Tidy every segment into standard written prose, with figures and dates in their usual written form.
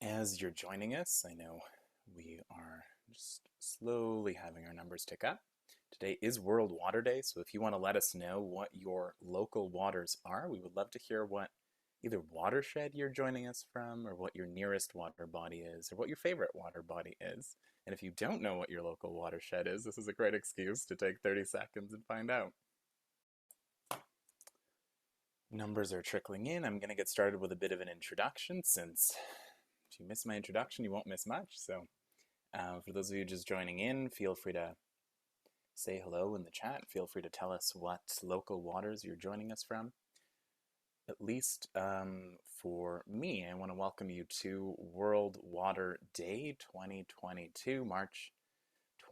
As you're joining us, I know we are just slowly having our numbers tick up. Today is World Water Day, so if you want to let us know what your local waters are, we would love to hear what either watershed you're joining us from, or what your nearest water body is, or what your favorite water body is. And if you don't know what your local watershed is, this is a great excuse to take 30 seconds and find out. Numbers are trickling in. I'm going to get started with a bit of an introduction since if you miss my introduction, you won't miss much. So for those of you just joining in, feel free to say hello in the chat. Feel free to tell us what local waters you're joining us from. At least for me, I want to welcome you to World Water Day 2022, March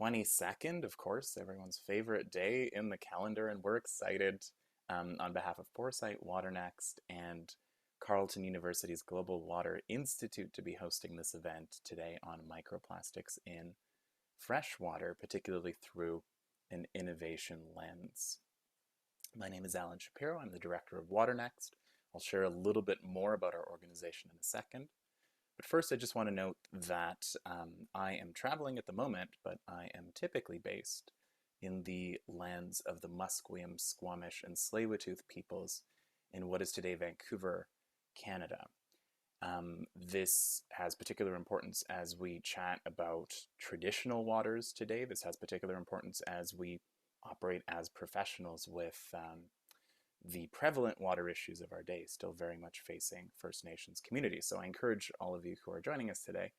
22nd, of course, everyone's favorite day in the calendar, and we're excited on behalf of Foresight, WaterNext, and Carleton University's Global Water Institute to be hosting this event today on microplastics in freshwater, particularly through an innovation lens. My name is Alan Shapiro. I'm the director of WaterNext. I'll share a little bit more about our organization in a second. But first, I just want to note that I am traveling at the moment, but I am typically based in the lands of the Musqueam, Squamish, and Tsleil-Waututh peoples in what is today Vancouver, Canada. This has particular importance as we chat about traditional waters today. This has particular importance as we operate as professionals with the prevalent water issues of our day still very much facing First Nations communities. So I encourage all of you who are joining us today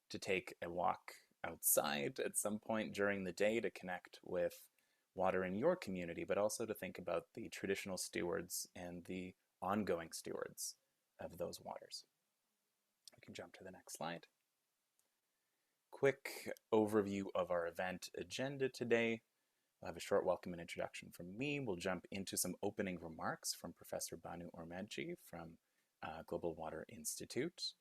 to take a walk outside at some point during the day to connect with water in your community, but also to think about the traditional stewards and the ongoing stewards of those waters. We can jump to the next slide. Quick overview of our event agenda today. We'll have a short welcome and introduction from me. We'll jump into some opening remarks from Professor Banu Örmeci from Global Water Institute,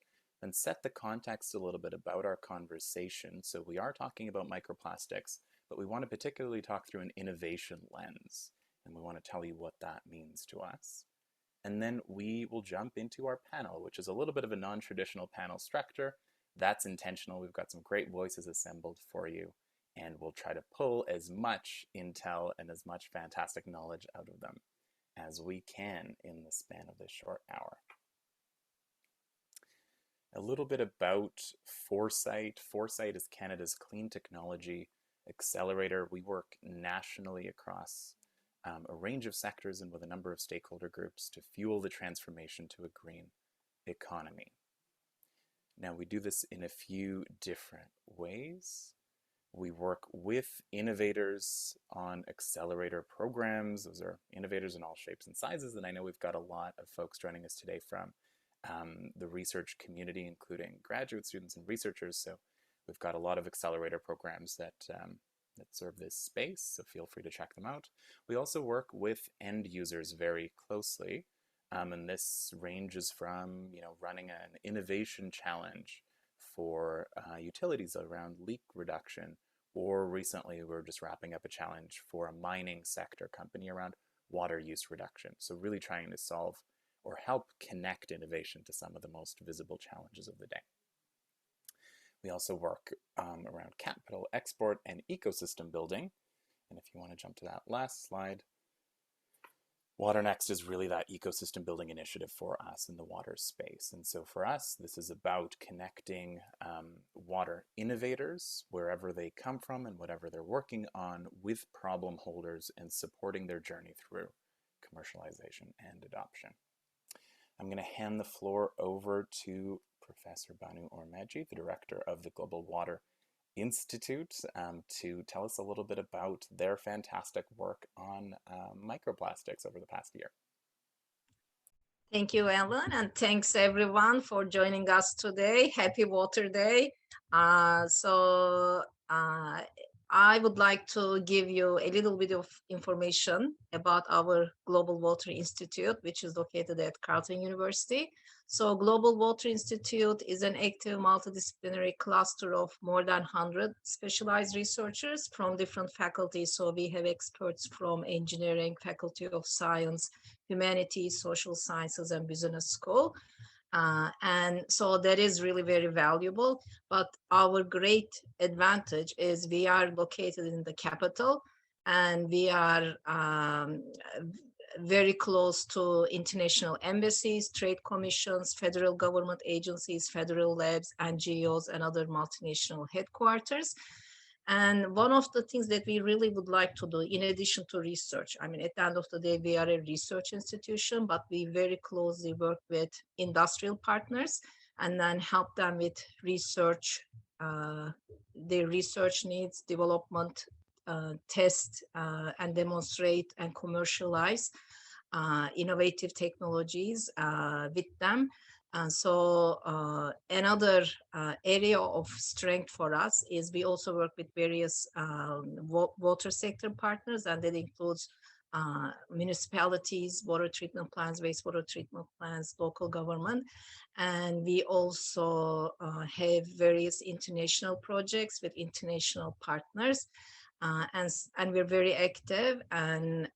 and set the context a little bit about our conversation. So we are talking about microplastics, but we want to particularly talk through an innovation lens, and we want to tell you what that means to us. And then we will jump into our panel, which is a little bit of a non-traditional panel structure. That's intentional. We've got some great voices assembled for you, and we'll try to pull as much intel and as much fantastic knowledge out of them as we can in the span of this short hour. A little bit about Foresight. Foresight is Canada's clean technology accelerator. We work nationally across a range of sectors and with a number of stakeholder groups to fuel the transformation to a green economy. Now, we do this in a few different ways. We work with innovators on accelerator programs. Those are innovators in all shapes and sizes, and I know we've got a lot of folks joining us today from the research community, including graduate students and researchers. So we've got a lot of accelerator programs that serve this space, so feel free to check them out. We also work with end users very closely, and this ranges from running an innovation challenge for utilities around leak reduction, or recently we're just wrapping up a challenge for a mining sector company around water use reduction. So really trying to solve or help connect innovation to some of the most visible challenges of the day. We also work around capital, export, and ecosystem building. And if you want to jump to that last slide, WaterNext is really that ecosystem building initiative for us in the water space. And so for us, this is about connecting water innovators wherever they come from and whatever they're working on with problem holders and supporting their journey through commercialization and adoption. I'm going to hand the floor over to Professor Banu Örmeci, the director of the Global Water Institute, to tell us a little bit about their fantastic work on microplastics over the past year. Thank you, Alan, and thanks everyone for joining us today. Happy Water Day. I would like to give you a little bit of information about our Global Water Institute, which is located at Carleton University. So Global Water Institute is an active multidisciplinary cluster of more than 100 specialized researchers from different faculties. So we have experts from engineering, faculty of science, humanities, social sciences, and business school. And so that is really very valuable. But our great advantage is we are located in the capital, and we are very close to international embassies, trade commissions, federal government agencies, federal labs, NGOs, and other multinational headquarters. And one of the things that we really would like to do, in addition to research, I mean, at the end of the day, we are a research institution, but we very closely work with industrial partners and then help them with research, their research needs, development, test, and demonstrate and commercialize innovative technologies with them. And so another area of strength for us is we also work with various water sector partners, and that includes municipalities, water treatment plants, wastewater treatment plants, local government. And we also have various international projects with international partners. And we're very active, and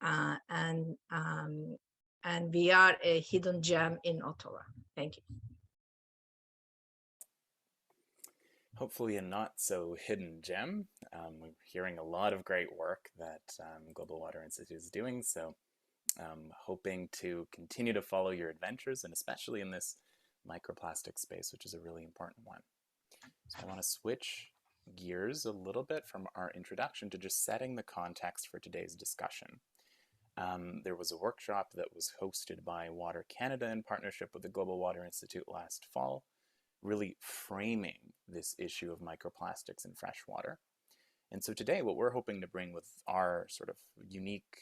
we are a hidden gem in Ottawa. Thank you. Hopefully a not so hidden gem. We're hearing a lot of great work that Global Water Institute is doing, so hoping to continue to follow your adventures, and especially in this microplastic space, which is a really important one. So I want to switch gears a little bit from our introduction to just setting the context for today's discussion. There was a workshop that was hosted by Water Canada in partnership with the Global Water Institute last fall, really framing this issue of microplastics in freshwater. And so today, what we're hoping to bring with our sort of unique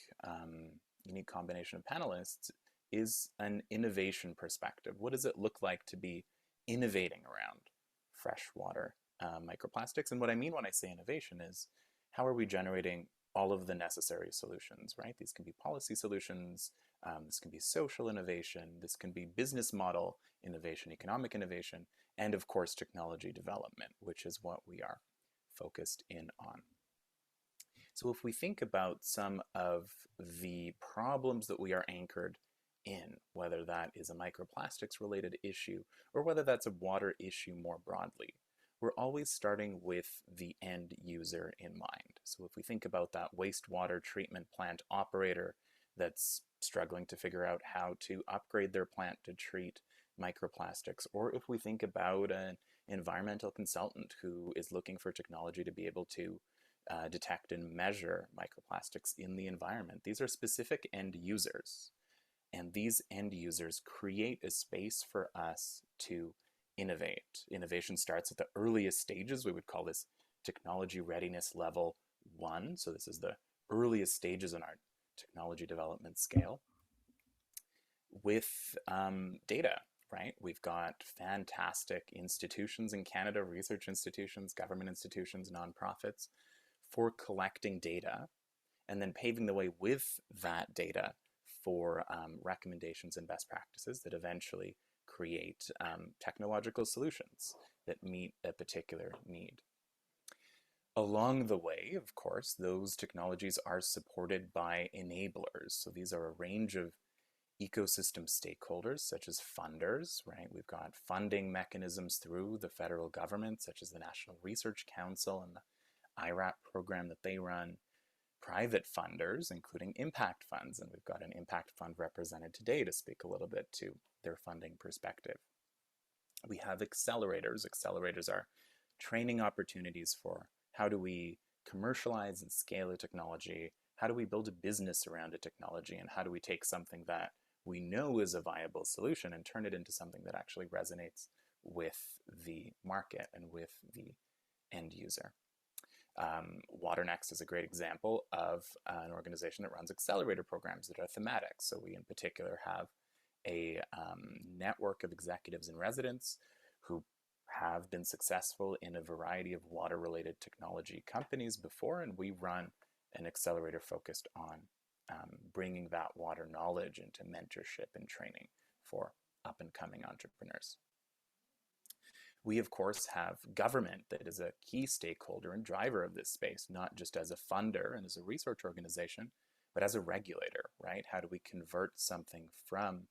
combination of panelists is an innovation perspective. What does it look like to be innovating around freshwater microplastics? And what I mean when I say innovation is, how are we generating all of the necessary solutions, right? These can be policy solutions, this can be social innovation, this can be business model innovation, economic innovation, and of course technology development, which is what we are focused in on. So if we think about some of the problems that we are anchored in, whether that is a microplastics related issue or whether that's a water issue more broadly, we're always starting with the end user in mind. So if we think about that wastewater treatment plant operator that's struggling to figure out how to upgrade their plant to treat microplastics, or if we think about an environmental consultant who is looking for technology to be able to detect and measure microplastics in the environment, these are specific end users. And these end users create a space for us to innovate. Innovation starts at the earliest stages. We would call this technology readiness level 1. So this is the earliest stages in our technology development scale. With data, right? We've got fantastic institutions in Canada, research institutions, government institutions, nonprofits, for collecting data and then paving the way with that data for recommendations and best practices that eventually create technological solutions that meet a particular need. Along the way, of course, those technologies are supported by enablers. So these are a range of ecosystem stakeholders, such as funders, right? We've got funding mechanisms through the federal government, such as the National Research Council and the IRAP program that they run. Private funders, including impact funds, and we've got an impact fund represented today to speak a little bit to their funding perspective. We have accelerators. Accelerators are training opportunities for how do we commercialize and scale a technology, how do we build a business around a technology, and how do we take something that we know is a viable solution and turn it into something that actually resonates with the market and with the end user. WaterNext is a great example of an organization that runs accelerator programs that are thematic. So we in particular have a network of executives in residence who have been successful in a variety of water-related technology companies before, and we run an accelerator focused on bringing that water knowledge into mentorship and training for up-and-coming entrepreneurs. We, of course, have government that is a key stakeholder and driver of this space, not just as a funder and as a research organization, but as a regulator, right? How do we convert something from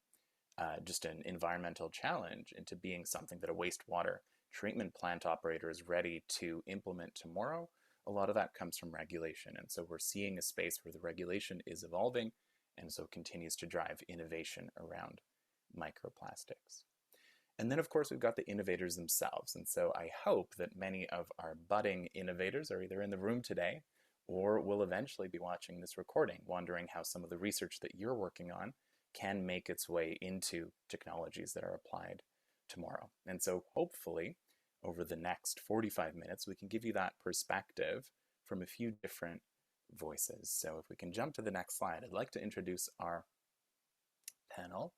just an environmental challenge into being something that a wastewater treatment plant operator is ready to implement tomorrow, a lot of that comes from regulation. And so we're seeing a space where the regulation is evolving and so continues to drive innovation around microplastics. And then, of course, we've got the innovators themselves. And so I hope that many of our budding innovators are either in the room today or will eventually be watching this recording, wondering how some of the research that you're working on can make its way into technologies that are applied tomorrow. And so hopefully, over the next 45 minutes, we can give you that perspective from a few different voices. So if we can jump to the next slide, I'd like to introduce our panel.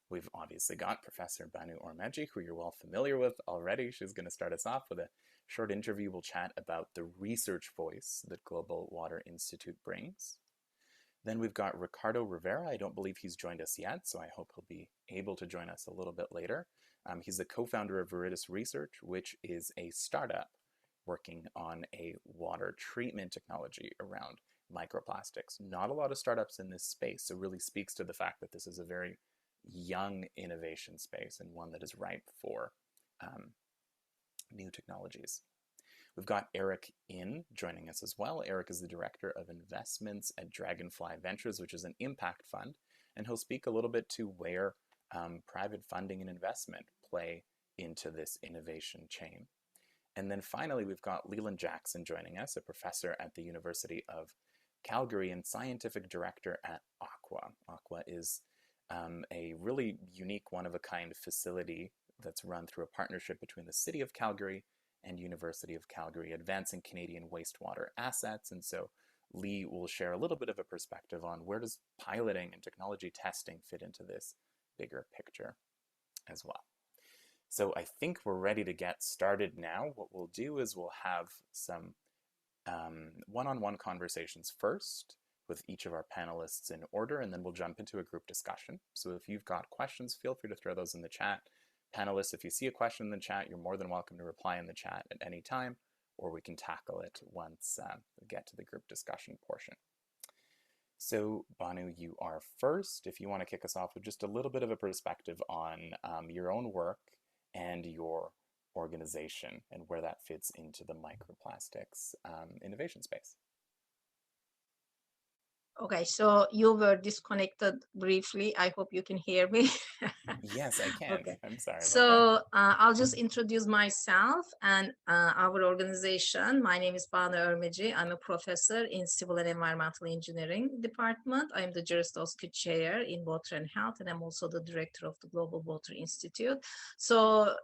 We've obviously got Professor Banu Örmeci, who you're well familiar with already. She's going to start us off with a short interview. We'll chat about the research voice that Global Water Institute brings. Then we've got Ricardo Rivera. I don't believe he's joined us yet, so I hope he'll be able to join us a little bit later. He's the co-founder of Viridis Research, which is a startup working on a water treatment technology around microplastics. Not a lot of startups in this space, so really speaks to the fact that this is a very young innovation space and one that is ripe for new technologies. We've got Eric In joining us as well. Eric is the Director of Investments at Dragonfly Ventures, which is an impact fund, and he'll speak a little bit to where private funding and investment play into this innovation chain. And then finally, we've got Leland Jackson joining us, a professor at the University of Calgary and scientific director at Aqua. Aqua is a really unique, one-of-a-kind facility that's run through a partnership between the City of Calgary and University of Calgary, advancing Canadian wastewater assets. And so Lee will share a little bit of a perspective on where does piloting and technology testing fit into this bigger picture as well. So I think we're ready to get started now. What we'll do is we'll have some one-on-one conversations first with each of our panelists in order, and then we'll jump into a group discussion. So if you've got questions, feel free to throw those in the chat. Panelists, if you see a question in the chat, you're more than welcome to reply in the chat at any time, or we can tackle it once we get to the group discussion portion. So Banu, you are first. If you want to kick us off with just a little bit of a perspective on your own work and your organization and where that fits into the microplastics innovation space. Okay, so you were disconnected briefly. I hope you can hear me. Yes, I can. Okay. I'm sorry about So I'll just introduce myself and our organization. My name is Banu Örmeci. I'm a professor in Civil and Environmental Engineering Department. I'm the Juris Doctor Chair in Water and Health, and I'm also the Director of the Global Water Institute. So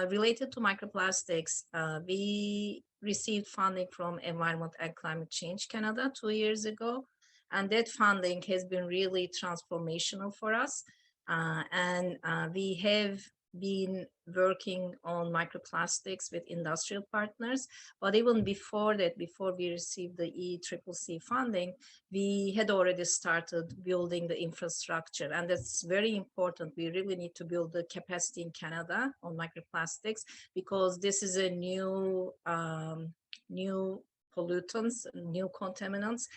related to microplastics, we received funding from Environment and Climate Change Canada 2 years ago. And that funding has been really transformational for us. And we have been working on microplastics with industrial partners. But even before that, before we received the ECCC funding, we had already started building the infrastructure. And that's very important. We really need to build the capacity in Canada on microplastics because this is a new pollutants, new contaminants.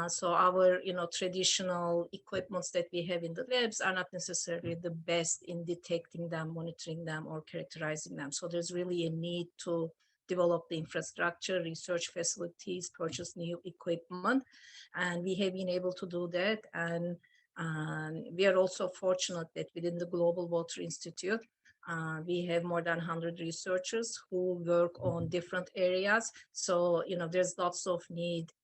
So our, traditional equipments that we have in the labs are not necessarily the best in detecting them, monitoring them, or characterizing them. So there's really a need to develop the infrastructure, research facilities, purchase new equipment, and we have been able to do that. And we are also fortunate that within the Global Water Institute, we have more than 100 researchers who work on different areas. So, there's lots of needs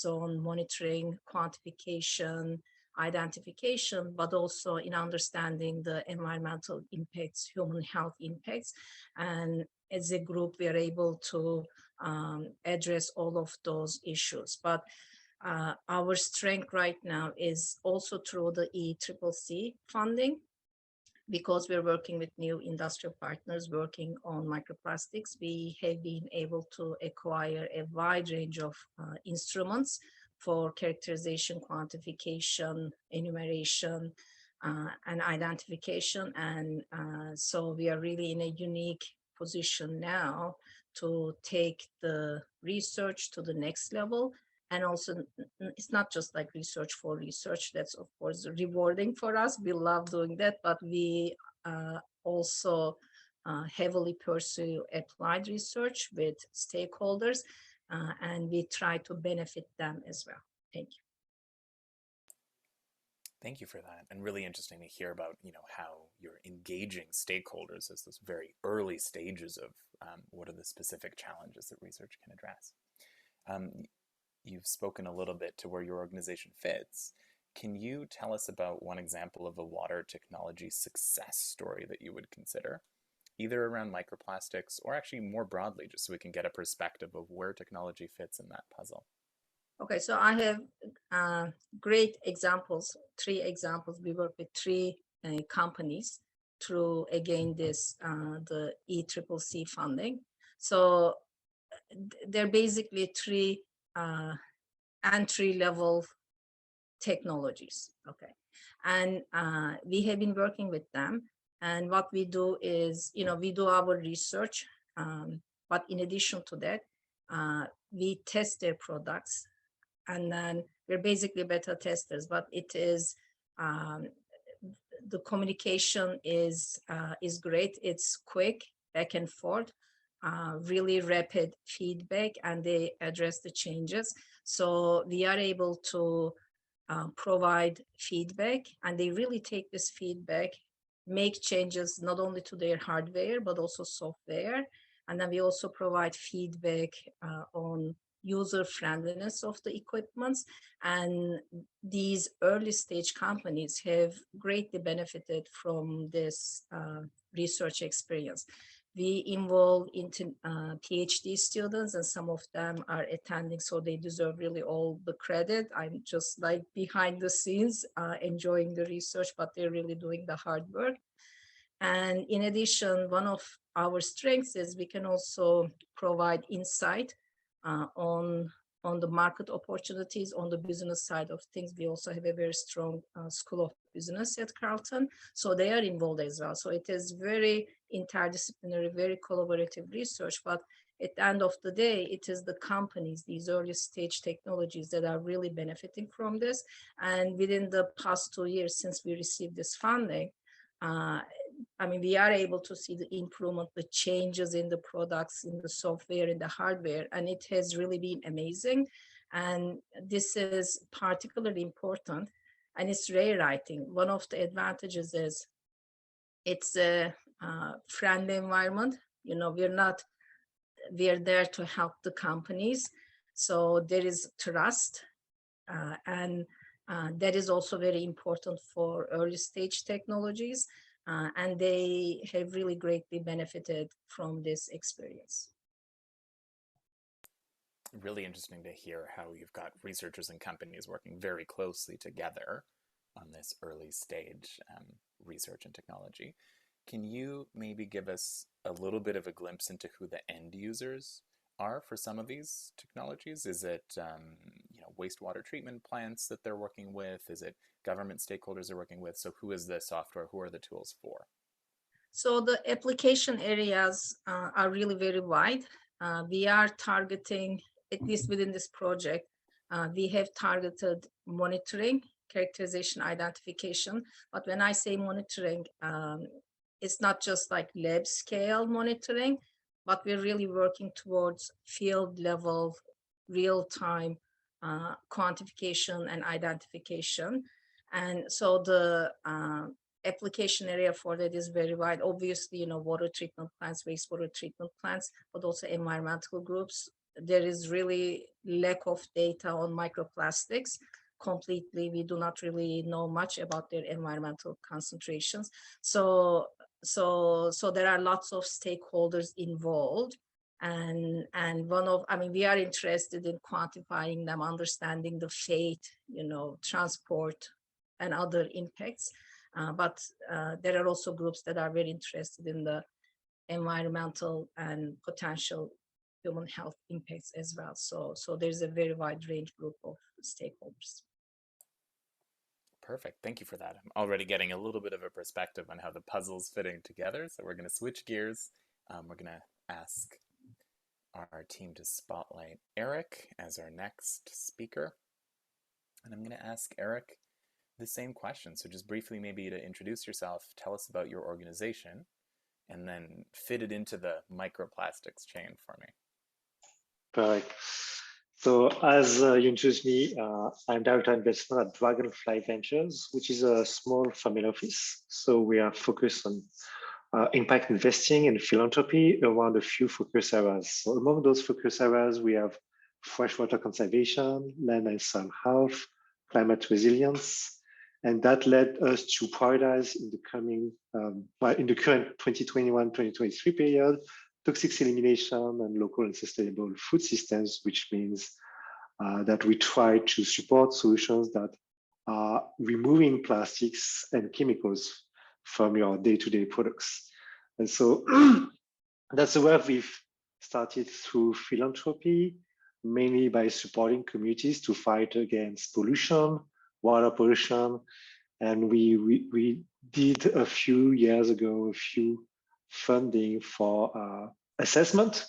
on monitoring, quantification, identification, but also in understanding the environmental impacts, human health impacts. And as a group, we are able to address all of those issues. But our strength right now is also through the ECCC funding, because we're working with new industrial partners working on microplastics. We have been able to acquire a wide range of instruments for characterization, quantification, enumeration, and identification. And so we are really in a unique position now to take the research to the next level And also, it's not just like research for research. That's of course rewarding for us. We love doing that, but we also heavily pursue applied research with stakeholders, and we try to benefit them as well. Thank you. Thank you for that, and really interesting to hear about how you're engaging stakeholders as those very early stages of what are the specific challenges that research can address. You've spoken a little bit to where your organization fits. Can you tell us about one example of a water technology success story that you would consider, either around microplastics or actually more broadly, just so we can get a perspective of where technology fits in that puzzle? Okay, so I have great examples, 3 examples. We work with 3 companies through, again, this the ECCC funding. So they're basically 3 entry-level technologies, okay? And we have been working with them. And what we do is, we do our research, but in addition to that, we test their products, and then we're basically beta testers, but it is the communication is great. It's quick, back and forth, really rapid feedback, and they address the changes. So we are able to provide feedback, and they really take this feedback, make changes not only to their hardware but also software. And then we also provide feedback on user friendliness of the equipments. And these early stage companies have greatly benefited from this research experience. We involve into PhD students, and some of them are attending, so they deserve really all the credit. I'm just like behind the scenes enjoying the research, but they're really doing the hard work. And in addition, one of our strengths is we can also provide insight on the market opportunities on the business side of things. We also have a very strong School of Business at Carleton, so they are involved as well. So it is very interdisciplinary, very collaborative research, but at the end of the day, it is the companies, these early stage technologies, that are really benefiting from this. And within the past 2 years since we received this funding, we are able to see the improvement, the changes in the products, in the software, in the hardware, and it has really been amazing. And this is particularly important, and it's rare, I think. One of the advantages is it's a friendly environment. We're there to help the companies. So there is trust, and that is also very important for early stage technologies. And they have really greatly benefited from this experience. Really interesting to hear how you've got researchers and companies working very closely together on this early stage research and technology. Can you maybe give us a little bit of a glimpse into who the end users are for some of these technologies? Is it wastewater treatment plants that they're working with? Is it government stakeholders they're working with? So who is the software? Who are the tools for? So the application areas are really very wide. We are targeting, at least within this project, we have targeted monitoring, characterization, identification. But when I say monitoring, it's not just like lab scale monitoring, but we're really working towards field level, real time quantification and identification. And so the application area for that is very wide. Obviously, water treatment plants, wastewater treatment plants, but also environmental groups. There is really lack of data on microplastics. Completely, we do not really know much about their environmental concentrations. So there are lots of stakeholders involved. And we are interested in quantifying them, understanding the fate, transport and other impacts. But there are also groups that are very interested in the environmental and potential human health impacts as well. So there's a very wide range group of stakeholders. Perfect. Thank you for that. I'm already getting a little bit of a perspective on how the puzzle's fitting together. So we're going to switch gears. We're going to ask our team to spotlight Eric as our next speaker. And I'm going to ask Eric the same question. So just briefly, maybe to introduce yourself, tell us about your organization, and then fit it into the microplastics chain for me. Correct. So as you introduced me, I'm Director of Investment at Dragonfly Ventures, which is a small family office. So we are focused on impact investing and philanthropy around a few focus areas. So among those focus areas, we have freshwater conservation, land and soil health, climate resilience, and that led us to prioritize in the coming, in the current 2021-2023 period, toxics elimination and local and sustainable food systems, which means that we try to support solutions that are removing plastics and chemicals from your day-to-day products. And so that's the work we've started through philanthropy, mainly by supporting communities to fight against pollution, water pollution. And we did a few years ago, a few funding for assessment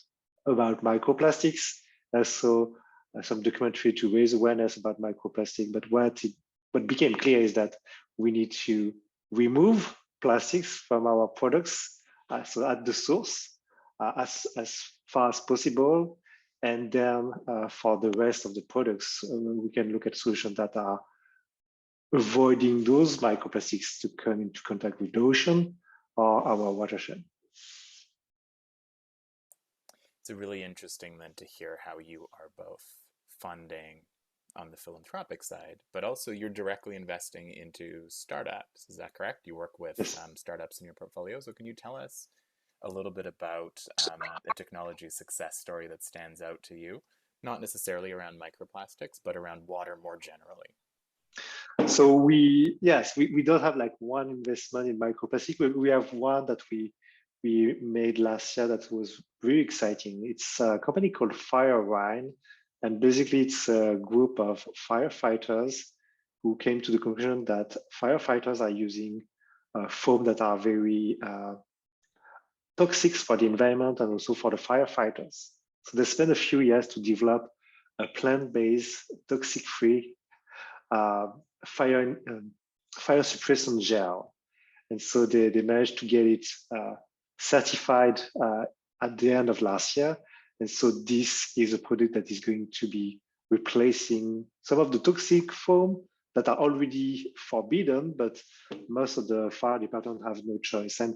about microplastics. So some documentary to raise awareness about microplastic. But what became clear is that we need to remove plastics from our products, so at the source, as far as possible. And then for the rest of the products, we can look at solutions that are avoiding those microplastics to come into contact with the ocean or our watershed. It's really interesting then to hear how you are both funding on the philanthropic side, but also you're directly investing into startups. Is that correct? You work with startups in your portfolio. So can you tell us a little bit about a technology success story that stands out to you, not necessarily around microplastics, but around water more generally? So we don't have like one investment in microplastic. We have one that we made last year that was really exciting. It's a company called Firewine, and basically it's a group of firefighters who came to the conclusion that firefighters are using foam that are very toxic for the environment and also for the firefighters. So they spent a few years to develop a plant-based, toxic-free fire suppressant gel. And so they managed to get it certified at the end of last year. And so this is a product that is going to be replacing some of the toxic foam that are already forbidden, but most of the fire department have no choice. And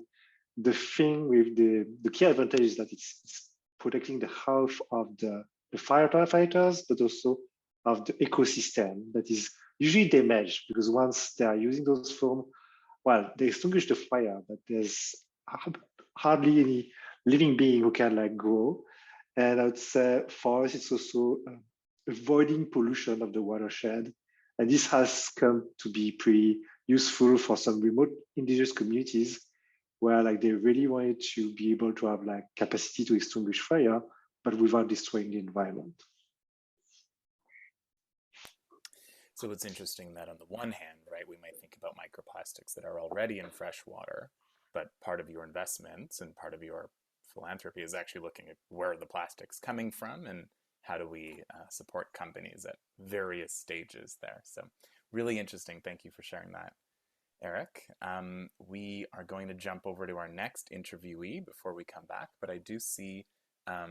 the thing with the key advantage is that it's protecting the health of the firefighters, but also of the ecosystem that is usually damaged, because once they are using those foam, well, they extinguish the fire, but there's hardly any living being who can like grow. And I would say for us, it's also avoiding pollution of the watershed. And this has come to be pretty useful for some remote indigenous communities where like they really wanted to be able to have like capacity to extinguish fire, but without destroying the environment. So it's interesting that on the one hand, right, we might think about microplastics that are already in fresh water, but part of your investments and part of your philanthropy is actually looking at where the plastic's coming from and how do we support companies at various stages there. So really interesting. Thank you for sharing that, Eric. We are going to jump over to our next interviewee before we come back, but I do see a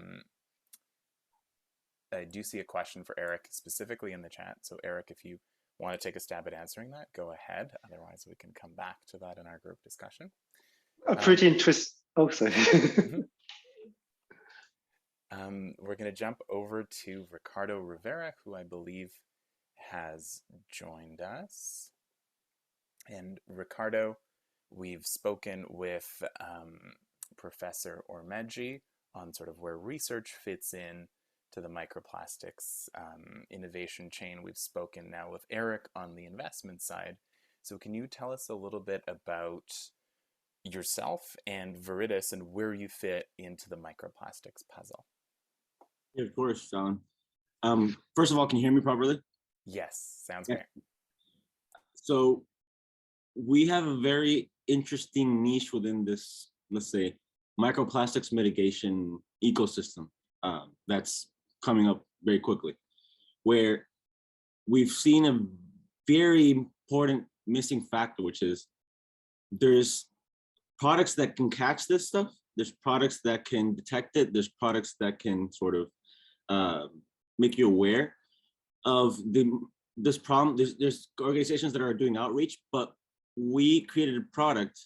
question for Eric specifically in the chat. So Eric, if you want to take a stab at answering that, go ahead. Otherwise, we can come back to that in our group discussion. Pretty interesting. Oh, sorry. We're going to jump over to Ricardo Rivera, who I believe has joined us. And Ricardo, we've spoken with Professor Örmeci on sort of where research fits in to the microplastics innovation chain. We've spoken now with Eric on the investment side. So can you tell us a little bit about yourself and Viridis and where you fit into the microplastics puzzle? Yeah, of course, John. First of all, can you hear me properly? Yes, sounds great. So we have a very interesting niche within this, let's say, microplastics mitigation ecosystem. that's coming up very quickly, where we've seen a very important missing factor, which is there's products that can catch this stuff. There's products that can detect it. There's products that can sort of make you aware of this problem. There's organizations that are doing outreach, but we created a product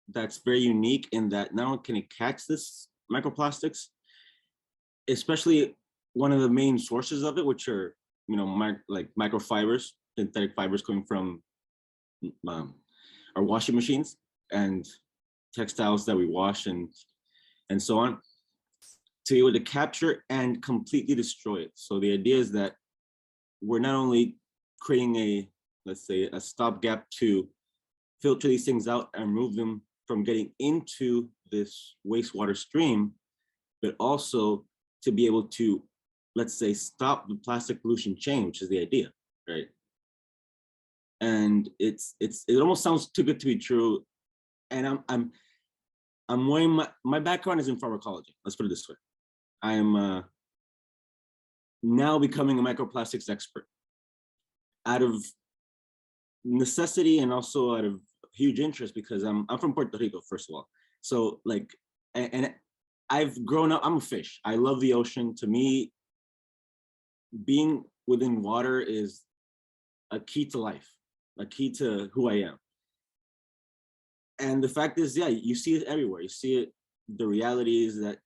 that's very unique in that not only can it catch this microplastics, especially one of the main sources of it, which are like microfibers, synthetic fibers coming from our washing machines and textiles that we wash and so on, to be able to capture and completely destroy it. So the idea is that we're not only creating a, let's say, a stopgap to filter these things out and remove them from getting into this wastewater stream, but also to be able to, let's say, stop the plastic pollution chain, which is the idea, right? And it almost sounds too good to be true. And I'm wearing my background is in pharmacology. Let's put it this way. I am now becoming a microplastics expert out of necessity and also out of huge interest, because I'm from Puerto Rico, first of all. So like, and I've grown up, I'm a fish. I love the ocean. To me, being within water is a key to life, a key to who I am. And the fact is, yeah, you see it everywhere. You see it. The reality is that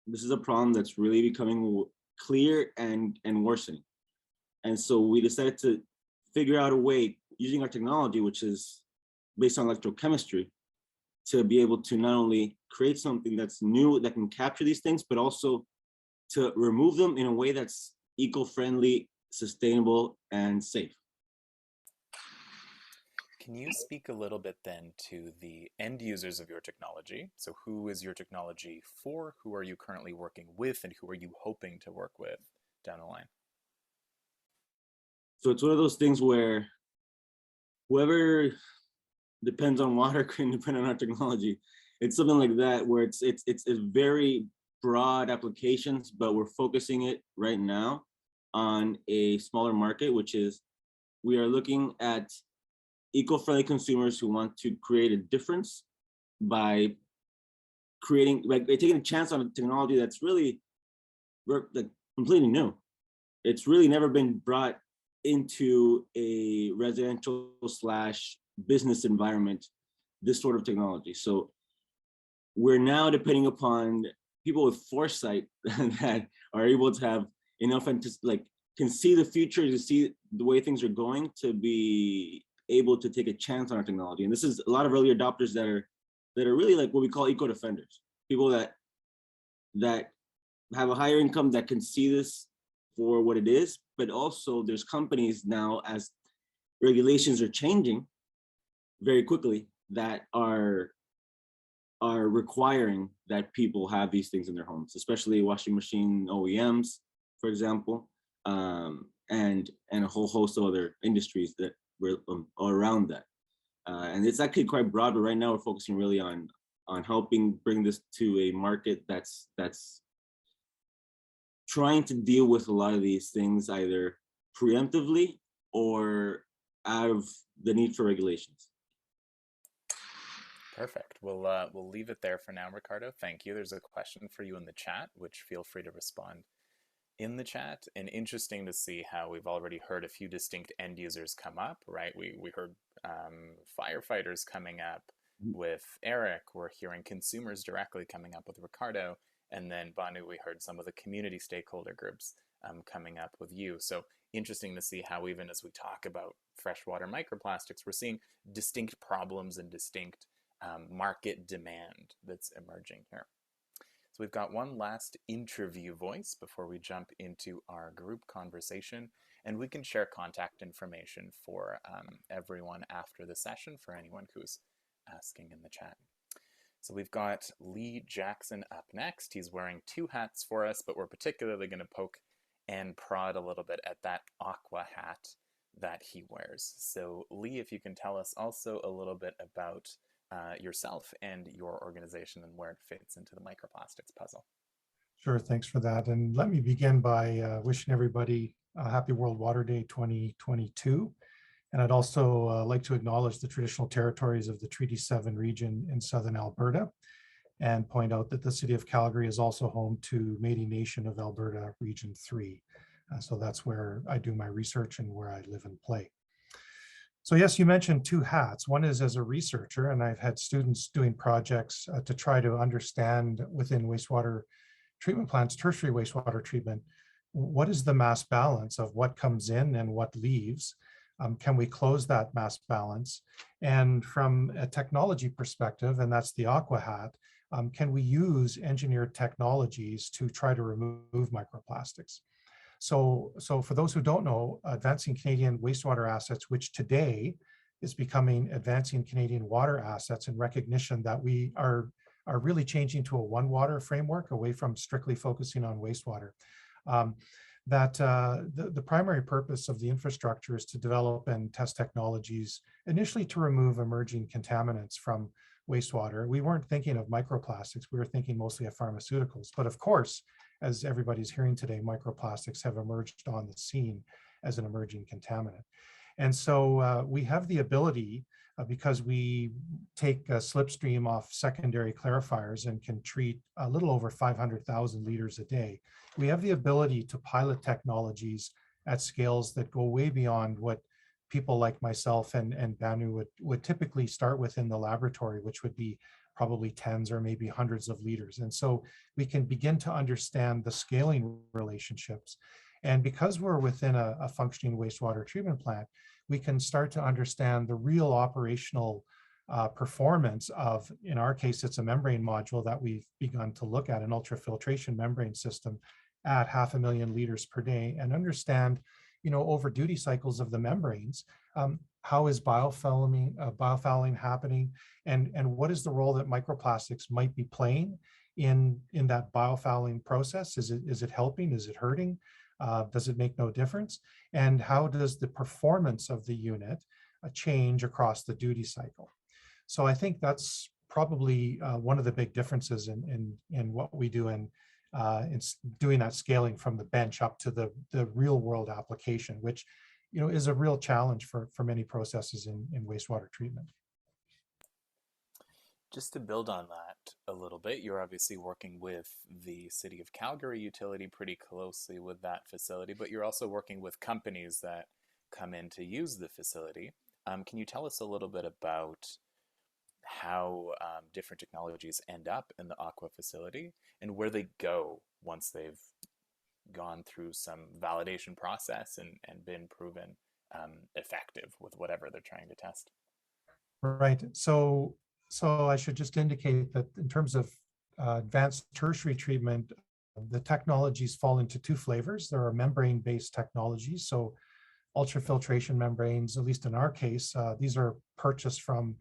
this is a problem that's really becoming clear and worsening. And so we decided to figure out a way using our technology, which is based on electrochemistry, to be able to not only create something that's new that can capture these things, but also to remove them in a way that's eco-friendly, sustainable, and safe. Can you speak a little bit then to the end users of your technology? So who is your technology for? Who are you currently working with? And who are you hoping to work with down the line? So it's one of those things where whoever depends on water can depend on our technology. It's something like that, where it's very broad applications, but we're focusing it right now on a smaller market, which is we are looking at eco-friendly consumers who want to create a difference by creating, like, by taking a chance on a technology that's really like completely new. It's really never been brought into a residential / business environment, this sort of technology. So we're now depending upon people with foresight that are able to have enough and like can see the future, to see the way things are going, to be able to take a chance on our technology. And this is a lot of early adopters that are really like what we call eco defenders, people that have a higher income, that can see this for what it is. But also there's companies now, as regulations are changing very quickly, that are requiring that people have these things in their homes, especially washing machine OEMs, for example, and a whole host of other industries that were around that. And it's actually quite broad, but right now we're focusing really on helping bring this to a market that's trying to deal with a lot of these things either preemptively or out of the need for regulations. Perfect. We'll leave it there for now, Ricardo. Thank you. There's a question for you in the chat, which feel free to respond in the chat. And interesting to see how we've already heard a few distinct end users come up, right? We heard firefighters coming up with Eric. We're hearing consumers directly coming up with Ricardo. And then Banu, we heard some of the community stakeholder groups coming up with you. So interesting to see how, even as we talk about freshwater microplastics, we're seeing distinct problems and distinct market demand that's emerging here. So we've got one last interview voice before we jump into our group conversation, and we can share contact information for everyone after the session for anyone who's asking in the chat. So we've got Lee Jackson up next. He's wearing two hats for us, but we're particularly going to poke and prod a little bit at that aqua hat that he wears. So Lee, if you can tell us also a little bit about yourself and your organization and where it fits into the microplastics puzzle. Sure, thanks for that. And let me begin by wishing everybody a happy World Water Day 2022. And I'd also like to acknowledge the traditional territories of the Treaty 7 region in southern Alberta and point out that the city of Calgary is also home to Métis Nation of Alberta Region 3. So that's where I do my research and where I live and play. So yes, you mentioned two hats. One is as a researcher, and I've had students doing projects to try to understand within wastewater treatment plants, tertiary wastewater treatment, what is the mass balance of what comes in and what leaves? Can we close that mass balance? And from a technology perspective, and that's the aqua hat, can we use engineered technologies to try to remove microplastics? So for those who don't know, Advancing Canadian Wastewater Assets, which today is becoming Advancing Canadian Water Assets in recognition that we are really changing to a one water framework away from strictly focusing on wastewater. The primary purpose of the infrastructure is to develop and test technologies initially to remove emerging contaminants from wastewater. We weren't thinking of microplastics, we were thinking mostly of pharmaceuticals. But of course, as everybody's hearing today, microplastics have emerged on the scene as an emerging contaminant. And so we have the ability, because we take a slipstream off secondary clarifiers and can treat a little over 500,000 liters a day, we have the ability to pilot technologies at scales that go way beyond what people like myself and Banu would typically start with in the laboratory, which would be probably tens or maybe hundreds of liters. And so we can begin to understand the scaling relationships. And because we're within a functioning wastewater treatment plant, we can start to understand the real operational performance of, in our case, it's a membrane module that we've begun to look at, an ultrafiltration membrane system at 500,000 liters per day, and understand, over duty cycles of the membranes, how is biofouling happening, and what is the role that microplastics might be playing in that biofouling process? Is it helping? Is it hurting? Does it make no difference? And how does the performance of the unit change across the duty cycle? So I think that's probably one of the big differences in what we do in doing that scaling from the bench up to the real world application, which is a real challenge for many processes in wastewater treatment. Just to build on that a little bit, you're obviously working with the City of Calgary utility pretty closely with that facility, but you're also working with companies that come in to use the facility. Can you tell us a little bit about how different technologies end up in the Aqua facility and where they go once they've gone through some validation process and been proven effective with whatever they're trying to test? Right. So I should just indicate that in terms of advanced tertiary treatment, the technologies fall into two flavors. There are membrane-based technologies. So ultrafiltration membranes, at least in our case, these are purchased from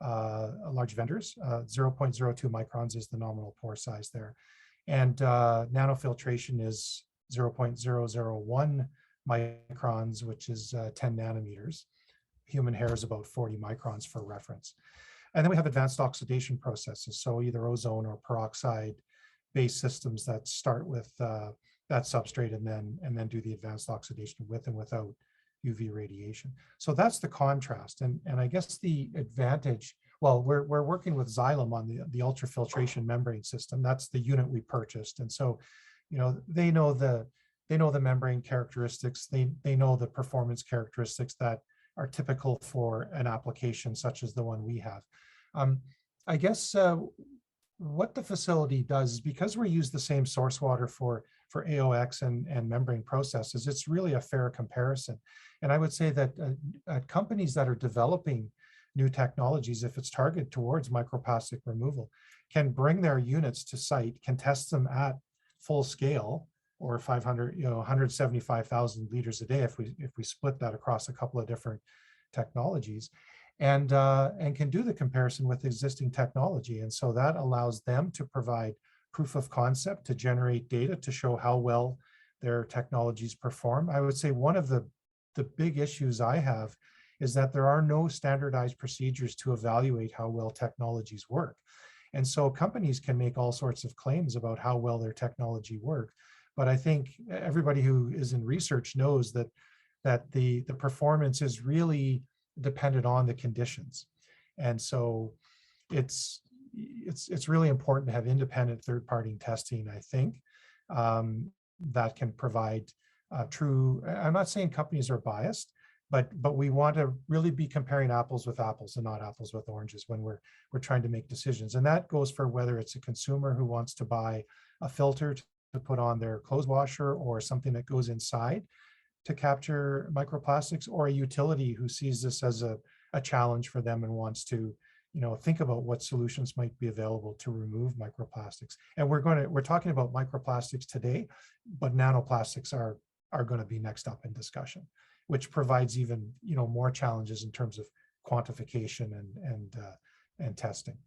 large vendors. 0.02 microns is the nominal pore size there. And nanofiltration is 0.001 microns, which is 10 nanometers. Human hair is about 40 microns for reference. And then we have advanced oxidation processes, so either ozone or peroxide-based systems that start with that substrate and then do the advanced oxidation with and without UV radiation. So that's the contrast. And I guess the advantage, well, we're working with Xylem on the ultrafiltration membrane system. That's the unit we purchased. And so, they know the membrane characteristics, they know the performance characteristics that are typical for an application such as the one we have. I guess what the facility does is, because we use the same source water for AOX and membrane processes, it's really a fair comparison. And I would say that companies that are developing new technologies, if it's targeted towards microplastic removal, can bring their units to site, can test them at full scale, or 175,000 liters a day if we split that across a couple of different technologies, and can do the comparison with existing technology. And so that allows them to provide proof of concept, to generate data to show how well their technologies perform. I would say one of the big issues I have is that there are no standardized procedures to evaluate how well technologies work. And so companies can make all sorts of claims about how well their technology works. But I think everybody who is in research knows that the performance is really dependent on the conditions. And so it's really important to have independent third-party testing, I think, that can provide true, I'm not saying companies are biased, but we want to really be comparing apples with apples and not apples with oranges when we're trying to make decisions. And that goes for whether it's a consumer who wants to buy a filter to put on their clothes washer or something that goes inside to capture microplastics, or a utility who sees this as a challenge for them and wants to, think about what solutions might be available to remove microplastics. And we're talking about microplastics today, but nanoplastics are going to be next up in discussion, which provides even more challenges in terms of quantification and testing.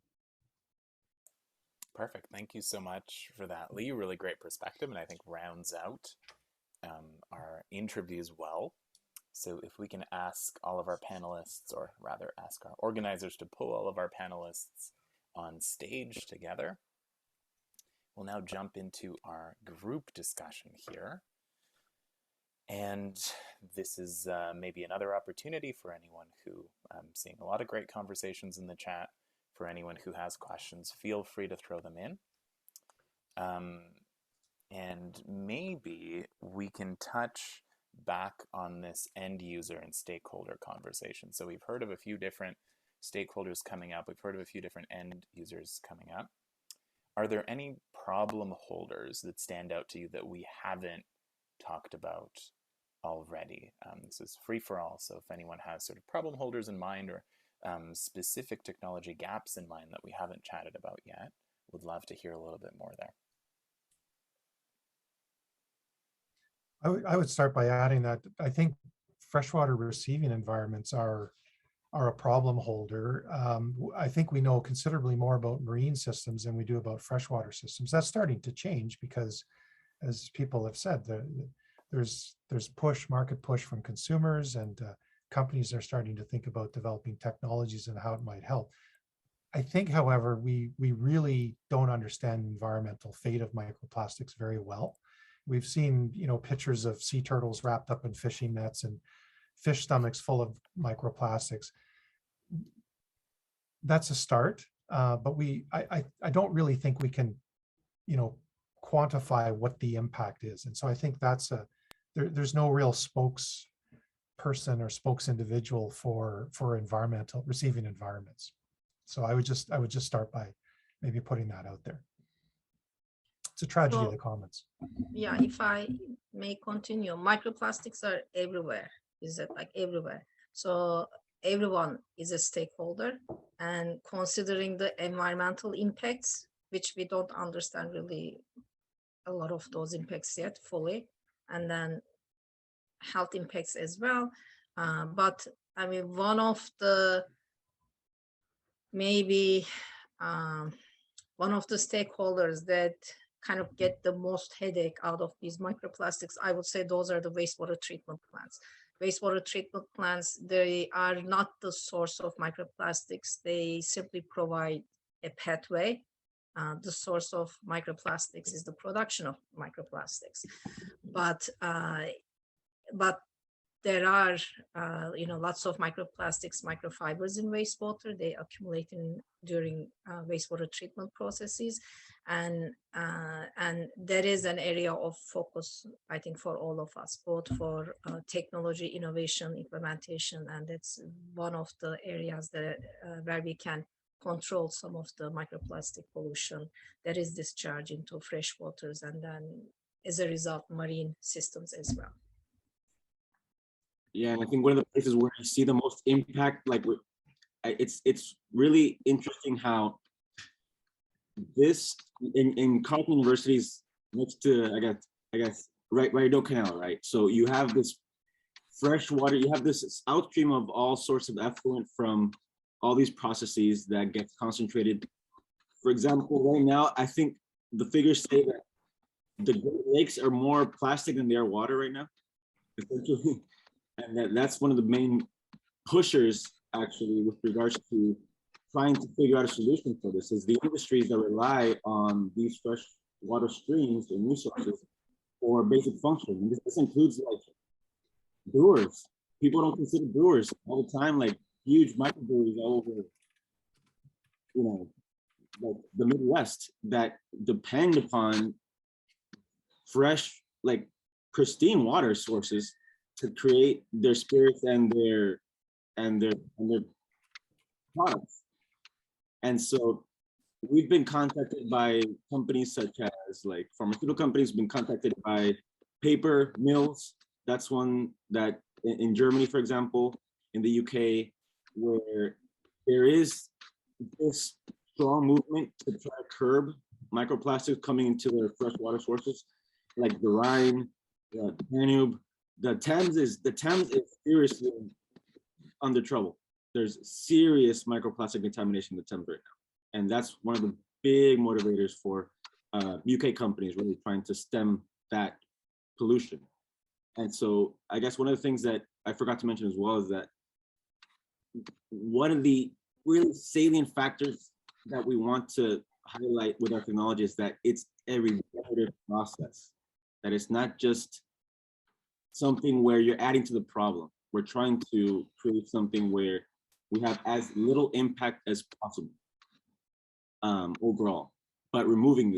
Perfect. Thank you so much for that, Lee. Really great perspective, and I think rounds out our interviews well. So if we can ask all of our panelists, or rather ask our organizers to pull all of our panelists on stage together, we'll now jump into our group discussion here. And this is maybe another opportunity for anyone who, I'm seeing a lot of great conversations in the chat. For anyone who has questions, feel free to throw them in. And maybe we can touch back on this end user and stakeholder conversation. So we've heard of a few different stakeholders coming up. We've heard of a few different end users coming up. Are there any problem holders that stand out to you that we haven't talked about already? This is free for all. So if anyone has sort of problem holders in mind, or specific technology gaps in mind that we haven't chatted about yet, would love to hear a little bit more there. I would start by adding that I think freshwater receiving environments are a problem holder. I think we know considerably more about marine systems than we do about freshwater systems. That's starting to change because, as people have said, there's market push from consumers, and companies are starting to think about developing technologies and how it might help. I think, however, we really don't understand the environmental fate of microplastics very well. We've seen, pictures of sea turtles wrapped up in fishing nets and fish stomachs full of microplastics. That's a start, but I don't really think we can, quantify what the impact is. And so I think that's there's no real spokesperson or spokes individual for receiving environments. So I would just start by maybe putting that out there. It's a tragedy of the commons. Yeah, if I may continue, microplastics are everywhere. Is it like everywhere? So everyone is a stakeholder, and considering the environmental impacts, which we don't understand really a lot of those impacts yet fully, and then health impacts as well. But I mean, one of the stakeholders that kind of get the most headache out of these microplastics, I would say those are the wastewater treatment plants. Wastewater treatment plants, they are not the source of microplastics. They simply provide a pathway. The source of microplastics is the production of microplastics. But there are, lots of microplastics, microfibers in wastewater. They accumulate during wastewater treatment processes, and that is an area of focus, I think, for all of us, both for technology, innovation, implementation, and that's one of the areas that where we can control some of the microplastic pollution that is discharged into fresh waters, and then as a result, marine systems as well. Yeah, and I think one of the places where I see the most impact, it's really interesting how this in Carleton University's next to I guess Ricardo Canal, right? So you have this fresh water, you have this outstream of all sorts of effluent from all these processes that gets concentrated. For example, right now, I think the figures say that the Great Lakes are more plastic than they are water right now, essentially. And that's one of the main pushers, actually, with regards to trying to figure out a solution for this is the industries that rely on these fresh water streams and resources for basic function. And this includes like brewers. People don't consider brewers all the time, like huge microbreweries all over, you know, like the Midwest that depend upon fresh, like pristine water sources to create their spirits and their products. And so we've been contacted by companies such as like pharmaceutical companies, been contacted by paper mills. That's one that in Germany, for example, in the UK, where there is this strong movement to try to curb microplastics coming into their freshwater sources, like the Rhine, the Danube. The Thames is seriously under trouble. There's serious microplastic contamination in the Thames right now. And that's one of the big motivators for UK companies really trying to stem that pollution. And so I guess one of the things that I forgot to mention as well is that one of the really salient factors that we want to highlight with our technology is that it's a regenerative process, that it's not just something where you're adding to the problem. We're trying to create something where we have as little impact as possible overall, but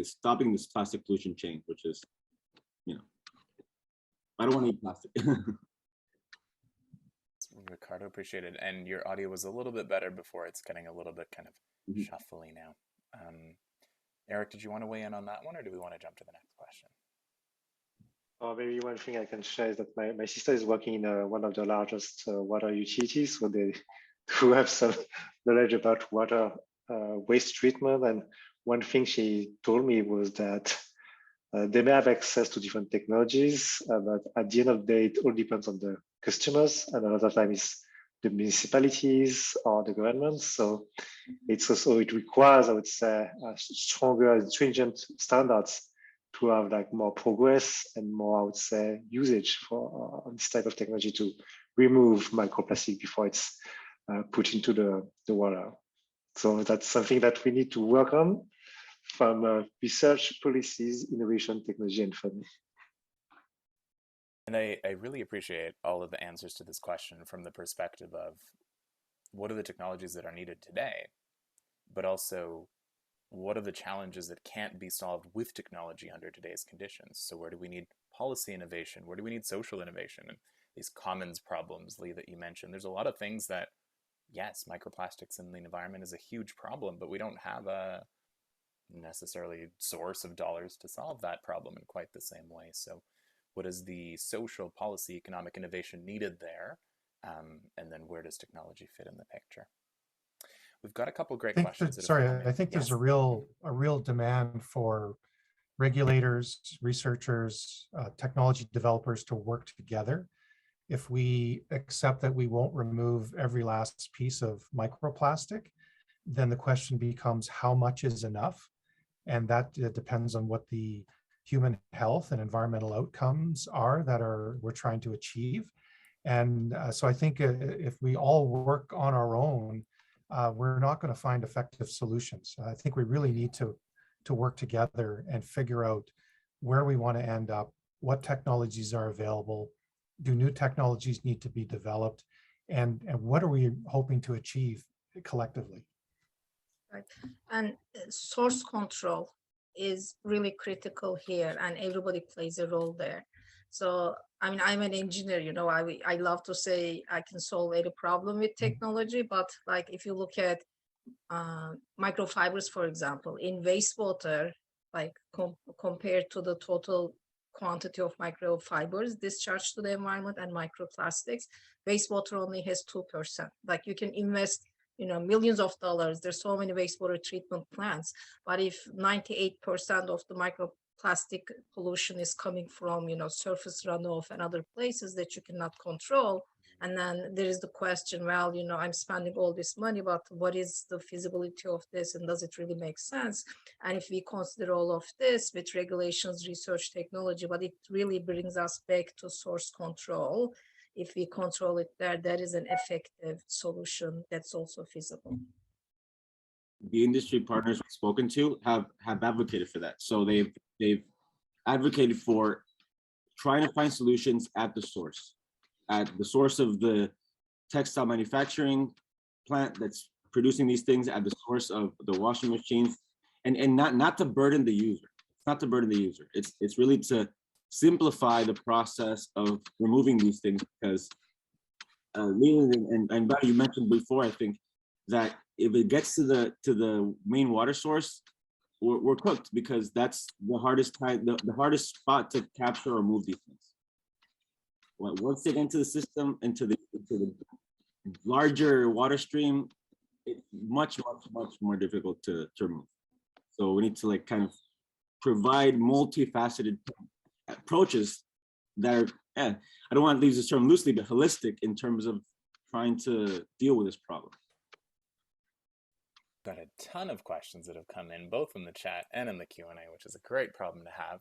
stopping this plastic pollution chain, which is, you know, I don't want to eat plastic. Ricardo, appreciate it. And your audio was a little bit better before. It's getting a little bit kind of shuffly now. Eric, did you want to weigh in on that one, or do we want to jump to the next question? Maybe one thing I can share is that my sister is working in one of the largest water utilities, so they do have some knowledge about water waste treatment. And one thing she told me was that they may have access to different technologies, but at the end of the day, it all depends on the customers, and a lot of times the municipalities or the governments. So it requires, I would say, stronger and stringent standards to have like more progress and more, I would say, usage for this type of technology to remove microplastic before it's put into the water. So that's something that we need to work on from research, policies, innovation, technology, and funding. And I really appreciate all of the answers to this question from the perspective of what are the technologies that are needed today, but also what are the challenges that can't be solved with technology under today's conditions? So where do we need policy innovation? Where do we need social innovation? And these commons problems, Lee, that you mentioned, there's a lot of things that, yes, microplastics in the environment is a huge problem, but we don't have a necessarily source of dollars to solve that problem in quite the same way. So what is the social, policy, economic innovation needed there? And then where does technology fit in the picture? We've got a couple great questions. I think there's a real demand for regulators, researchers, technology developers to work together. If we accept that we won't remove every last piece of microplastic, then the question becomes how much is enough? And that depends on what the human health and environmental outcomes are that we're trying to achieve. And so I think if we all work on our own, we're not going to find effective solutions. I think we really need to work together and figure out where we want to end up, what technologies are available, do new technologies need to be developed, and what are we hoping to achieve collectively? Right. And source control is really critical here, and everybody plays a role there. So, I mean, I'm an engineer, you know, I love to say I can solve any problem with technology, but like if you look at microfibers, for example, in wastewater, like compared to the total quantity of microfibers discharged to the environment and microplastics, wastewater only has 2%. Like you can invest, you know, millions of dollars. There's so many wastewater treatment plants, but if 98% of the microplastic pollution is coming from, you know, surface runoff and other places that you cannot control, and then there is the question, well, you know, I'm spending all this money, but what is the feasibility of this, and does it really make sense? And if we consider all of this with regulations, research, technology, but it really brings us back to source control. If we control it there, that is an effective solution that's also feasible. the industry partners we've spoken to have advocated for that. So they've advocated for trying to find solutions at the source of the textile manufacturing plant that's producing these things, at the source of the washing machines, and not to burden the user. It's not to burden the user. It's really to simplify the process of removing these things, because Leland and Banu, you mentioned before, I think, that if it gets to the main water source, we're cooked, because that's the hardest time, the hardest spot to capture or remove these things. Once they get into the system, into the larger water stream, it's much more difficult to remove. So we need to like kind of provide multifaceted approaches that are, I don't want to use this term loosely, but holistic in terms of trying to deal with this problem. Got a ton of questions that have come in, both in the chat and in the Q&A, which is a great problem to have.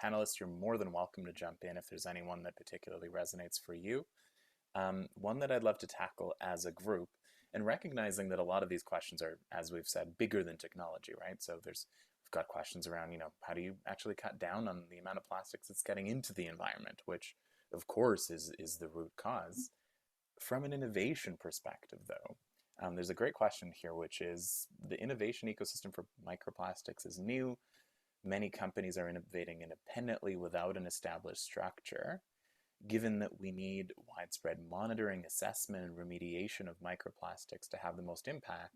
Panelists, you're more than welcome to jump in if there's anyone that particularly resonates for you. One that I'd love to tackle as a group, and recognizing that a lot of these questions are, as we've said, bigger than technology, right? So we've got questions around, how do you actually cut down on the amount of plastics that's getting into the environment, which of course is the root cause. From an innovation perspective, though, there's a great question here, which is the innovation ecosystem for microplastics is new. Many companies are innovating independently without an established structure. Given that we need widespread monitoring, assessment, and remediation of microplastics to have the most impact,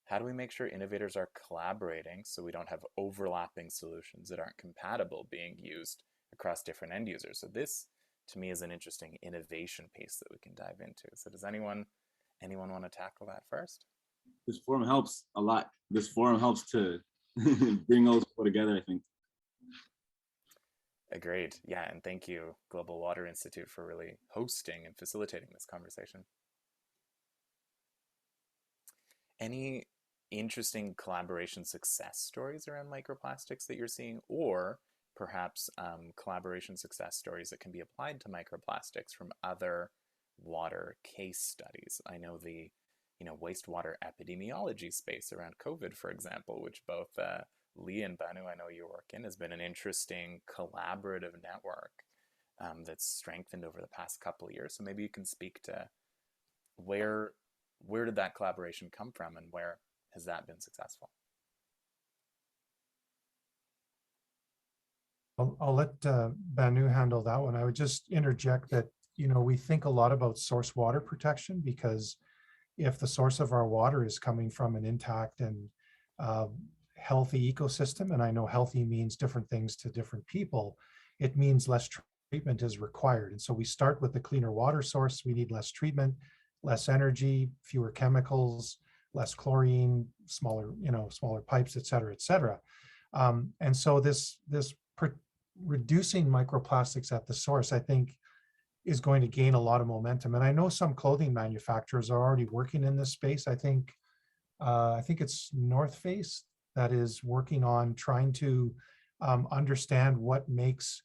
how do we make sure innovators are collaborating so we don't have overlapping solutions that aren't compatible being used across different end users? So this, to me, is an interesting innovation piece that we can dive into. So does anyone want to tackle that first? This forum helps a lot. This forum helps to bring those people together, I think. Agreed. Yeah, and thank you, Global Water Institute, for really hosting and facilitating this conversation. Any interesting collaboration success stories around microplastics that you're seeing, or perhaps collaboration success stories that can be applied to microplastics from other water case studies? I know the wastewater epidemiology space around COVID, for example, which both Lee and Banu, I know you work in, has been an interesting collaborative network that's strengthened over the past couple of years. So maybe you can speak to where did that collaboration come from, and where has that been successful? I'll let Banu handle that one. I would just interject that, we think a lot about source water protection, because if the source of our water is coming from an intact and healthy ecosystem, and I know healthy means different things to different people, it means less treatment is required. And so we start with the cleaner water source. We need less treatment, less energy, fewer chemicals, less chlorine, smaller pipes, et cetera, et cetera. And so this reducing microplastics at the source, I think, is going to gain a lot of momentum. And I know some clothing manufacturers are already working in this space. I think it's North Face that is working on trying to understand what makes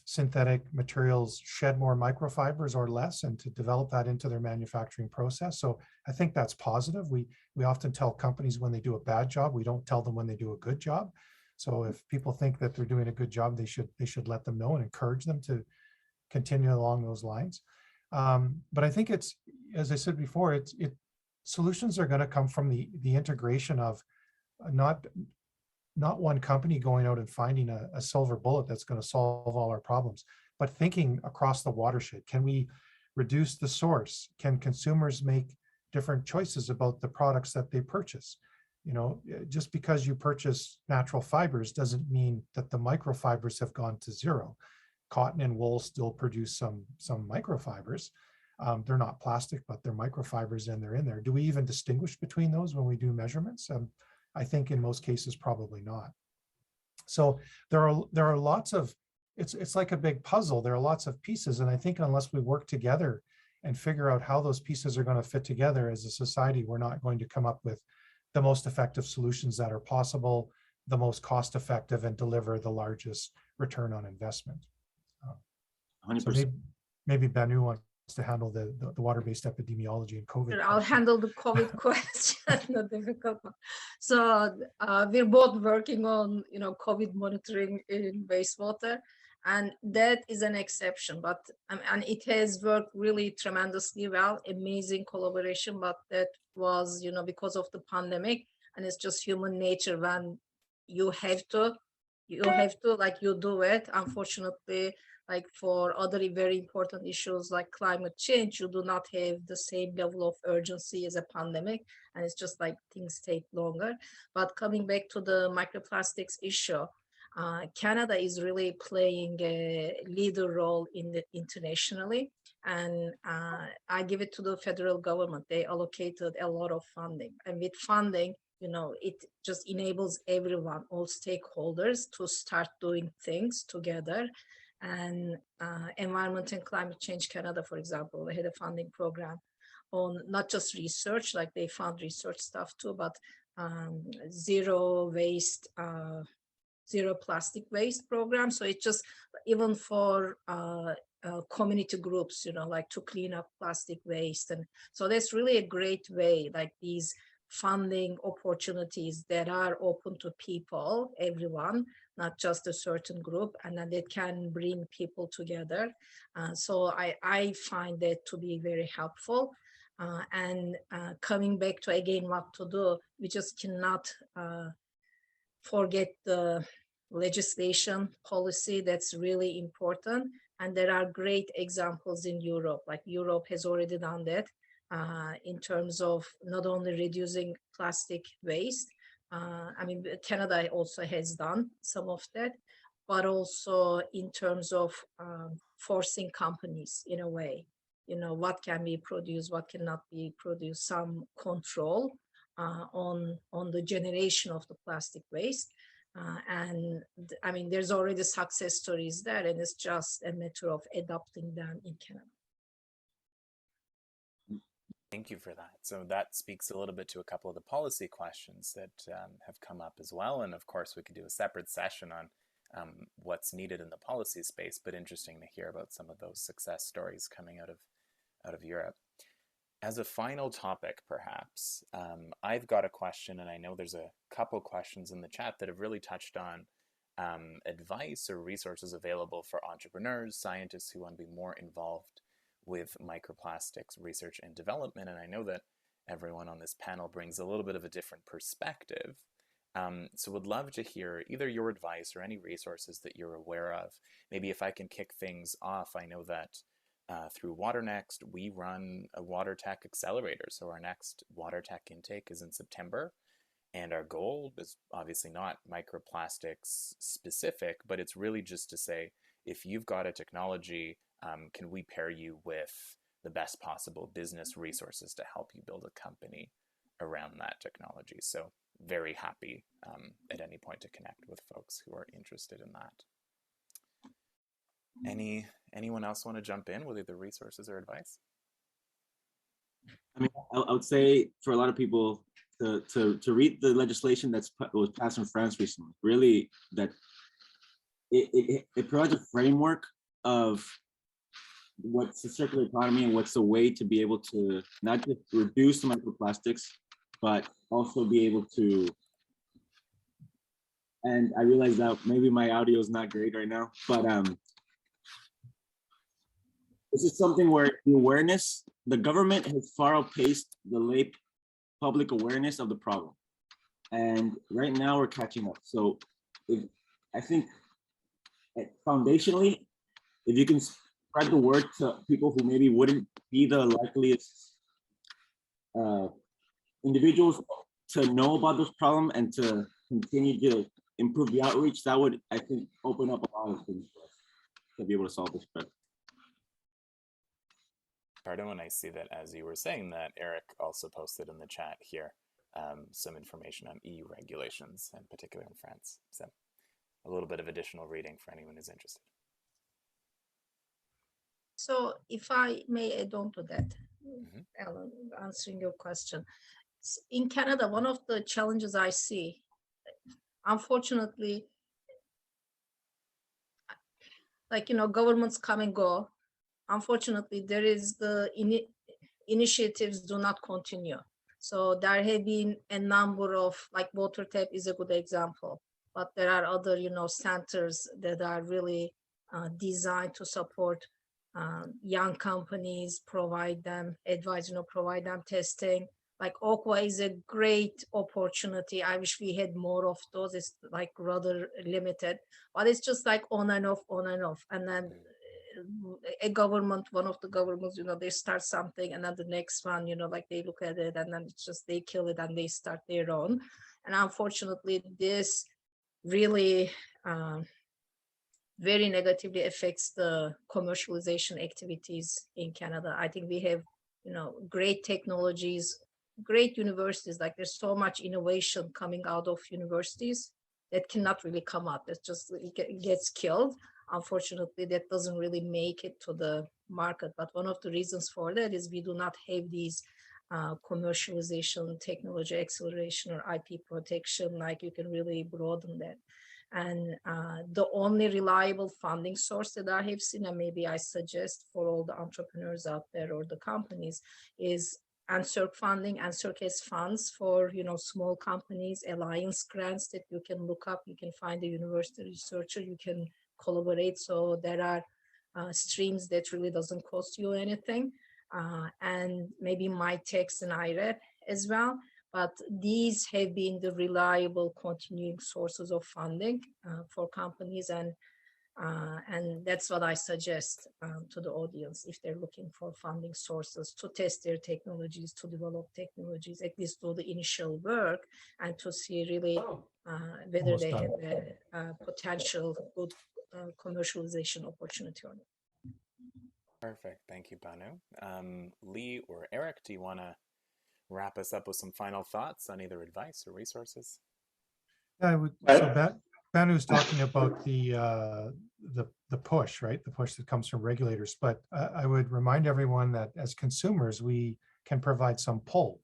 synthetic materials shed more microfibers or less, and to develop that into their manufacturing process. So I think that's positive. We often tell companies when they do a bad job. We don't tell them when they do a good job. So if people think that they're doing a good job, they should let them know and encourage them to continue along those lines. But I think it's, as I said before, solutions are going to come from the integration of not one company going out and finding a silver bullet that's going to solve all our problems, but thinking across the watershed. Can we reduce the source? Can consumers make different choices about the products that they purchase? Just because you purchase natural fibers doesn't mean that the microfibers have gone to zero. Cotton and wool still produce some microfibers. They're not plastic, but they're microfibers, and they're in there. Do we even distinguish between those when we do measurements? I think in most cases, probably not. So there are lots of, it's like a big puzzle. There are lots of pieces. And I think unless we work together and figure out how those pieces are going to fit together as a society, we're not going to come up with the most effective solutions that are possible, the most cost effective, and deliver the largest return on investment. 100%. So maybe Banu wants to handle the water-based epidemiology and COVID. I'll handle the COVID question, the difficult one. So we're both working on, COVID monitoring in wastewater, and that is an exception. But and it has worked really tremendously well, amazing collaboration. But that was, because of the pandemic, and it's just human nature when you have to, like you do it. Unfortunately, like for other very important issues like climate change, you do not have the same level of urgency as a pandemic, and it's just like things take longer. But coming back to the microplastics issue, Canada is really playing a leader role in the internationally, and I give it to the federal government. They allocated a lot of funding, and with funding, it just enables everyone, all stakeholders, to start doing things together. And Environment and Climate Change Canada, for example, they had a funding program on not just research, like they fund research stuff too, but zero plastic waste program. So it's just even for community groups, like to clean up plastic waste. And so that's really a great way, like these funding opportunities that are open to people, everyone, not just a certain group, and then it can bring people together. So I find that to be very helpful. And coming back to, again, what to do, we just cannot forget the legislation policy. That's really important. And there are great examples in Europe, like Europe has already done that in terms of not only reducing plastic waste, Canada also has done some of that, but also in terms of forcing companies in a way, what can be produced, what cannot be produced, some control on the generation of the plastic waste. There's already success stories there, and it's just a matter of adopting them in Canada. Thank you for that. So that speaks a little bit to a couple of the policy questions that have come up as well. And of course, we could do a separate session on what's needed in the policy space, but interesting to hear about some of those success stories coming out of Europe. As a final topic, perhaps, I've got a question, and I know there's a couple questions in the chat that have really touched on advice or resources available for entrepreneurs, scientists who want to be more involved with microplastics research and development. And I know that everyone on this panel brings a little bit of a different perspective. So would love to hear either your advice or any resources that you're aware of. Maybe if I can kick things off, I know that through WaterNext, we run a water tech accelerator. So our next water tech intake is in September. And our goal is obviously not microplastics specific, but it's really just to say, if you've got a technology, can we pair you with the best possible business resources to help you build a company around that technology? So very happy at any point to connect with folks who are interested in that. Anyone else want to jump in with either resources or advice? I would say for a lot of people to read the legislation that was passed in France recently, really that it provides a framework of what's the circular economy and what's the way to be able to not just reduce the microplastics, but also be able to, and I realize that maybe my audio is not great right now, but this is something where the awareness, the government has far outpaced the lay public awareness of the problem. And right now we're catching up. So I think foundationally, if you can spread the word to people who maybe wouldn't be the likeliest individuals to know about this problem and to continue to improve the outreach, that would, I think, open up a lot of things for us to be able to solve this problem. Ricardo, and I see that as you were saying that, Eric also posted in the chat here some information on EU regulations, in particular in France. So a little bit of additional reading for anyone who's interested. So if I may add on to that, Alan, answering your question. In Canada, one of the challenges I see, unfortunately, like, governments come and go. unfortunately, there is the initiatives do not continue. So there have been a number of, like water tap is a good example, but there are other, centers that are really designed to support young companies, provide them advice, provide them testing. Like Aqua is a great opportunity. I wish we had more of those. It's like rather limited, but it's just like on and off, on and off. And then a government, one of the governments, they start something, and then the next one, like they look at it, and then it's just they kill it and they start their own. And unfortunately, this really very negatively affects the commercialization activities in Canada. I think we have, great technologies, great universities. Like there's so much innovation coming out of universities that cannot really come up. It just it gets killed. Unfortunately, that doesn't really make it to the market. But one of the reasons for that is we do not have these commercialization, technology acceleration, or IP protection. Like you can really broaden that. And the only reliable funding source that I have seen, and maybe I suggest for all the entrepreneurs out there or the companies, is NSERC funding. NSERC has funds for, small companies, alliance grants that you can look up. You can find a university researcher, you can collaborate. So there are streams that really doesn't cost you anything. And maybe MyTex and IRED as well. But these have been the reliable continuing sources of funding for companies, and that's what I suggest to the audience if they're looking for funding sources to test their technologies, to develop technologies, at least do the initial work, and to see really whether Almost they done. have a potential good commercialization opportunity or not. Perfect. Thank you, Banu. Lee or Eric, do you want to wrap us up with some final thoughts on either advice or resources? Yeah, I would. So Banu's talking about the push, right? The push that comes from regulators. But I would remind everyone that as consumers, we can provide some pull.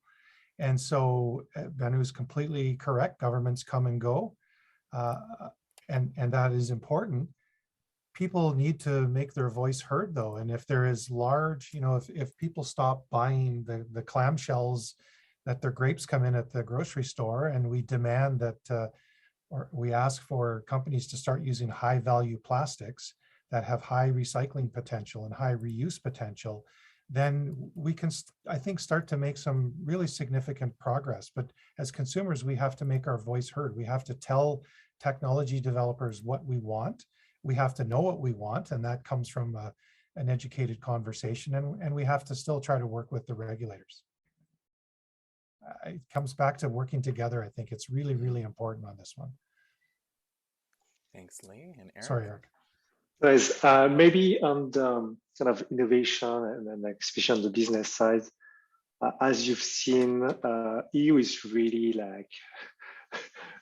And so Banu is completely correct. Governments come and go, and that is important. People need to make their voice heard, though. And if there is large, if people stop buying the clamshells that their grapes come in at the grocery store, and we demand that, or we ask for companies to start using high value plastics that have high recycling potential and high reuse potential, then we can, I think, start to make some really significant progress. But as consumers, we have to make our voice heard. We have to tell technology developers what we want. We have to know what we want, and that comes from an educated conversation, and we have to still try to work with the regulators. It comes back to working together. I think it's really, really important on this one. Thanks, Lee. And Eric? Sorry, Eric. Guys, maybe on the kind of innovation and especially on the business side, as you've seen, EU is really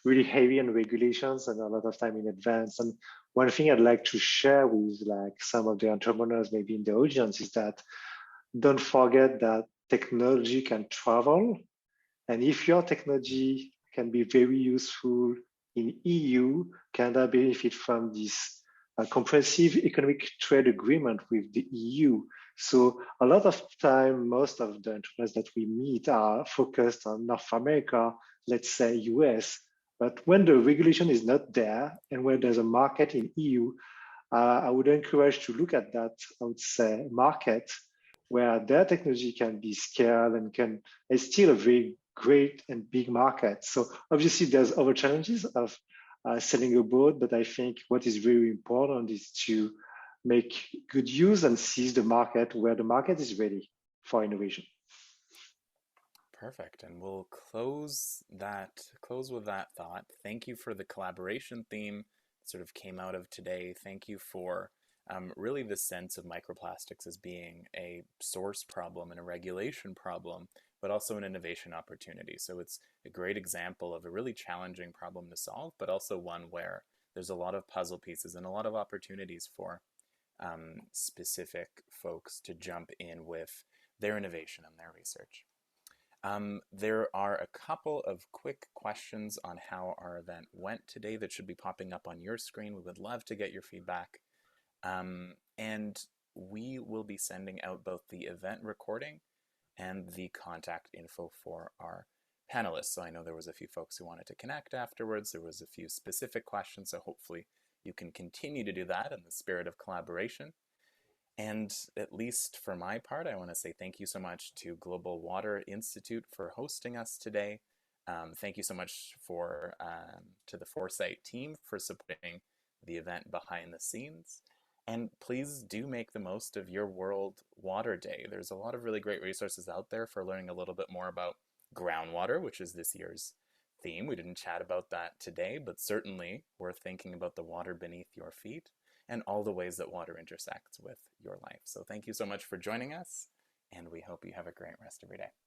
really heavy on regulations and a lot of time in advance. And one thing I'd like to share with some of the entrepreneurs maybe in the audience is that don't forget that technology can travel. And if your technology can be very useful in EU, Canada benefit from this comprehensive economic trade agreement with the EU. So a lot of time, most of the entrepreneurs that we meet are focused on North America, let's say US. But when the regulation is not there and when there's a market in EU, I would encourage to look at that, I would say, market where their technology can be scaled and it's still a very great and big market. So obviously there's other challenges of selling abroad, but I think what is very important is to make good use and seize the market where the market is ready for innovation. Perfect. And we'll close with that thought. Thank you for the collaboration theme that sort of came out of today. Thank you for really the sense of microplastics as being a source problem and a regulation problem, but also an innovation opportunity. So it's a great example of a really challenging problem to solve, but also one where there's a lot of puzzle pieces and a lot of opportunities for specific folks to jump in with their innovation and their research. There are a couple of quick questions on how our event went today that should be popping up on your screen. We would love to get your feedback. And we will be sending out both the event recording and the contact info for our panelists. So I know there was a few folks who wanted to connect afterwards. There was a few specific questions, so hopefully you can continue to do that in the spirit of collaboration. And at least for my part, I want to say thank you so much to Global Water Institute for hosting us today. Thank you so much to the Foresight team for supporting the event behind the scenes. And please do make the most of your World Water Day. There's a lot of really great resources out there for learning a little bit more about groundwater, which is this year's theme. We didn't chat about that today, but certainly we're thinking about the water beneath your feet and all the ways that water intersects with your life. So thank you so much for joining us, and we hope you have a great rest of your day.